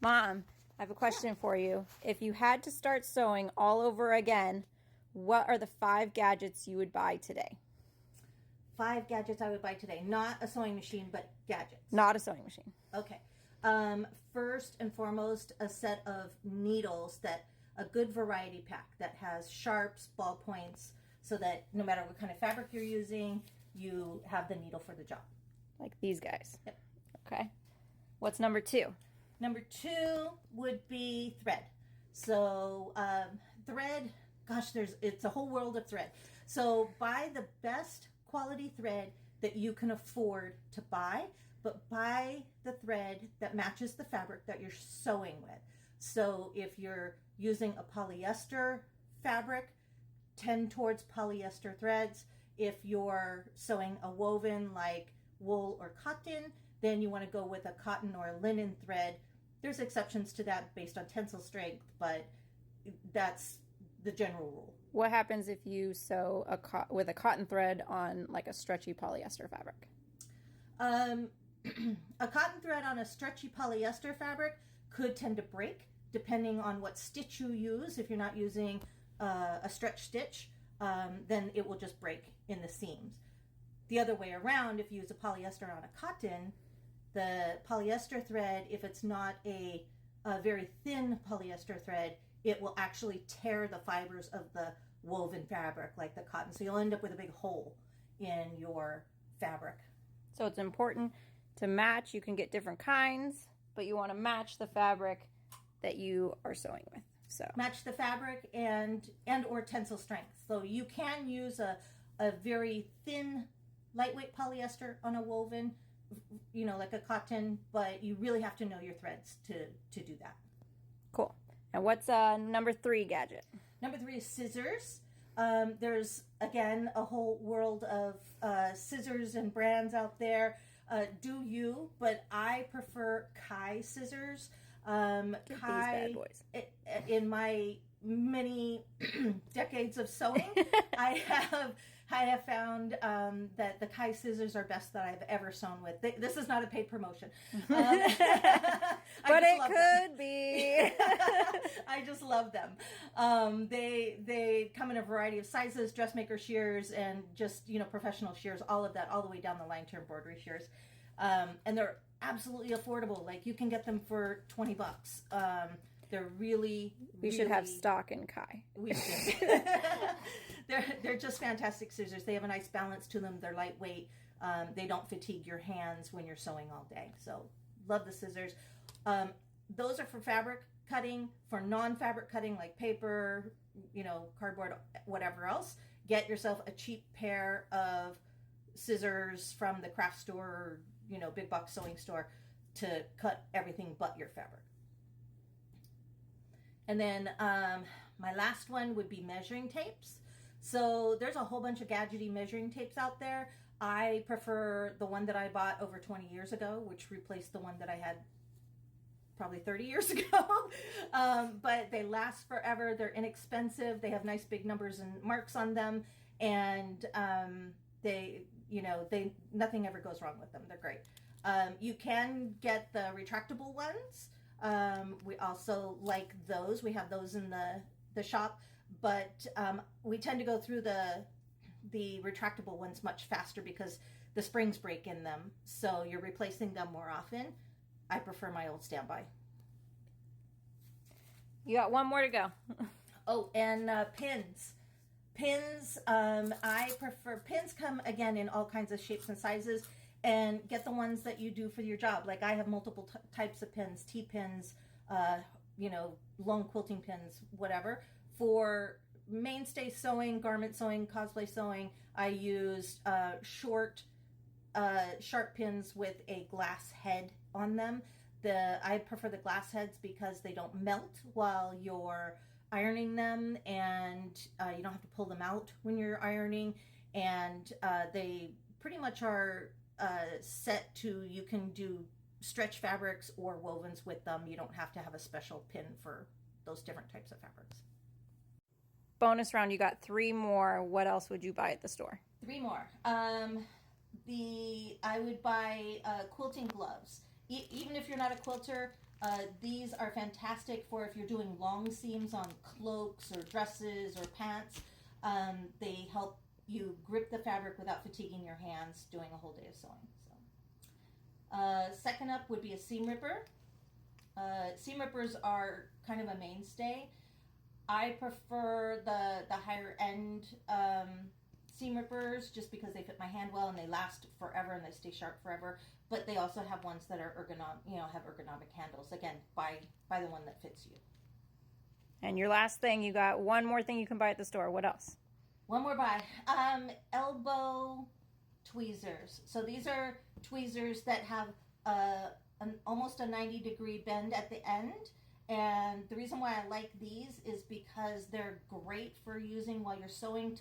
Mom, I have a question for you. If you had to start sewing all over again, what are the 5 gadgets you would buy today? 5 gadgets I would buy today. Not a sewing machine, but gadgets. Not a sewing machine. Okay. First and foremost, a set of needles a good variety pack that has sharps, ballpoints, so that no matter what kind of fabric you're using, you have the needle for the job. Like these guys. Yep. Okay. What's number 2? Number 2 would be thread. So thread, gosh, it's a whole world of thread. So buy the best quality thread that you can afford to buy, but buy the thread that matches the fabric that you're sewing with. So if you're using a polyester fabric, tend towards polyester threads. If you're sewing a woven like wool or cotton, then you want to go with a cotton or a linen thread. There's exceptions to that based on tensile strength, but that's the general rule. What happens if you sew with a cotton thread on like a stretchy polyester fabric? A cotton thread on a stretchy polyester fabric could tend to break depending on what stitch you use. If you're not using a stretch stitch, then it will just break in the seams. The other way around, if you use a polyester on a cotton, the polyester thread, if it's not a very thin polyester thread, it will actually tear the fibers of the woven fabric like the cotton. So you'll end up with a big hole in your fabric. So it's important to match. You can get different kinds, but you want to match the fabric that you are sewing with. So match the fabric and or tensile strength. So you can use a very thin, lightweight polyester on a woven, like a cotton, but you really have to know your threads to do that. Cool. And what's number 3 gadget? Number 3 is scissors. There's, again, a whole world of scissors and brands out there. Do you, but I prefer Kai scissors. Kai, these bad boys. In my many decades of sewing, I have found that the Kai scissors are best that I've ever sewn with. This is not a paid promotion, but it could be. I just love them. They come in a variety of sizes, dressmaker shears, and just professional shears. All of that, all the way down the line to embroidery shears, and they're absolutely affordable. Like you can get them for $20. They're really, we should have stock in Kai. We should. They're just fantastic scissors. They have a nice balance to them. They're lightweight. They don't fatigue your hands when you're sewing all day. So love the scissors. Those are for fabric cutting. For non-fabric cutting like paper, cardboard, whatever else, get yourself a cheap pair of scissors from the craft store or big box sewing store to cut everything but your fabric. And then my last one would be measuring tapes. So there's a whole bunch of gadgety measuring tapes out there. I prefer the one that I bought over 20 years ago, which replaced the one that I had probably 30 years ago. But they last forever. They're inexpensive. They have nice big numbers and marks on them. And nothing ever goes wrong with them. They're great. You can get the retractable ones. We also like those. We have those in the shop, but we tend to go through the retractable ones much faster because the springs break in them. So you're replacing them more often. I prefer my old standby. You got one more to go. Oh, and pins. Pins, I prefer, pins come again in all kinds of shapes and sizes, and get the ones that you do for your job. Like I have multiple types of pins, T-pins, long quilting pins, whatever. For mainstay sewing, garment sewing, cosplay sewing, I use short, sharp pins with a glass head on them. I prefer the glass heads because they don't melt while you're ironing them, and you don't have to pull them out when you're ironing, and they pretty much are set to, you can do stretch fabrics or wovens with them. You don't have to have a special pin for those different types of fabrics. Bonus round, you got 3 more. What else would you buy at the store? 3 more. I would buy quilting gloves. even if you're not a quilter, these are fantastic for if you're doing long seams on cloaks or dresses or pants. They help you grip the fabric without fatiguing your hands doing a whole day of sewing. So, second up would be a seam ripper. Seam rippers are kind of a mainstay. I prefer the higher end seam rippers just because they fit my hand well and they last forever and they stay sharp forever. But they also have ones that are have ergonomic handles. Again, buy the one that fits you. And your last thing, you got one more thing you can buy at the store. What else? One more buy. Elbow tweezers. So these are tweezers that have almost a 90-degree bend at the end. And the reason why I like these is because they're great for using while you're sewing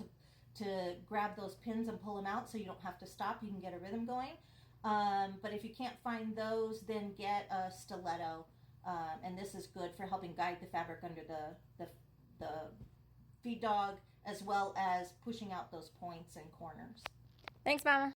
to grab those pins and pull them out so you don't have to stop. You can get a rhythm going. But if you can't find those, then get a stiletto. And this is good for helping guide the fabric under the feed dog, as well as pushing out those points and corners. Thanks, Mama.